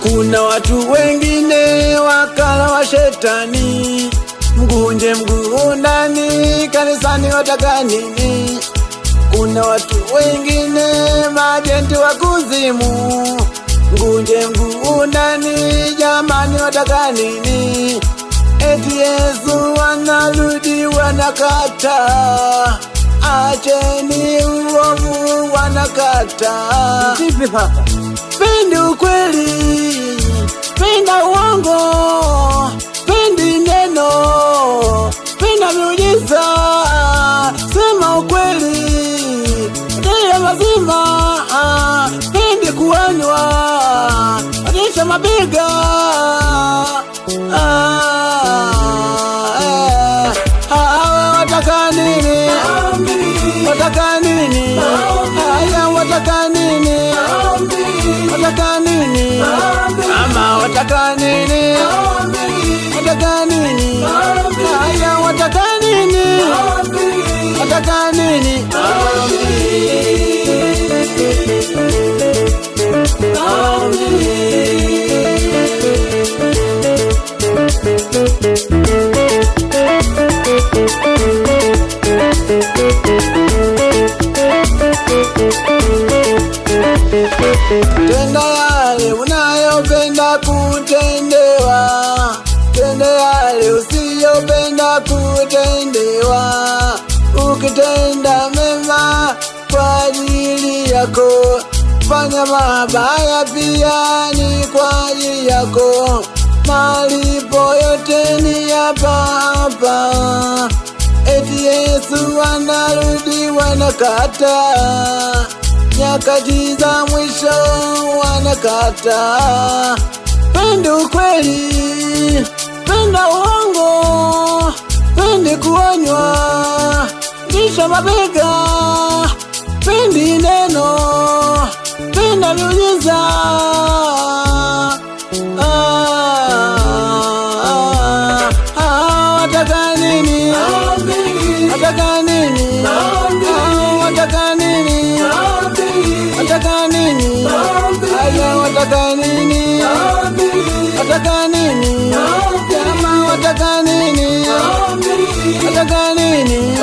Kuna watu wengine wakala wa shetani, mgunje mguu ndani, kanisani wataka nini? Kuna watu wengine majenti wa kuzimu, mgunje mguu ndani, jamani wataka nini? Eti Yesu wanarudi wanakata, acheni uovu wanakata. Vipi papa? Pendi ukweli, penda uongo, pendi neno, penda miujiza, sema ukweli, ndiyo mazima, pendi kuanywa, onyesha mabega, wataka nini? Wataka nini? Haya wataka nini? Wataka nini? Ama wataka nini? Wataka nini? Haya wataka nini? Wataka nini? Tenda yale unayopenda kutendewa, tenda yale usiyopenda kutendewa. Ukitenda mema kwa ajili yako, fanya mabaya pia ni kwa ajili yako. Malipo yote ni hapa hapa. Eti Yesu wanarudi wanakata, nyakati za mwisho wanakata. Pendi ukweli, penda uongo, pendi kuonywa, lisha mabega, pendi neno, penda miujiza. Wataka nini? Wataka nini? Wataka nini? Wataka nini? Haya wataka nini? Wataka nini? Jamaa wataka nini? Wataka nini?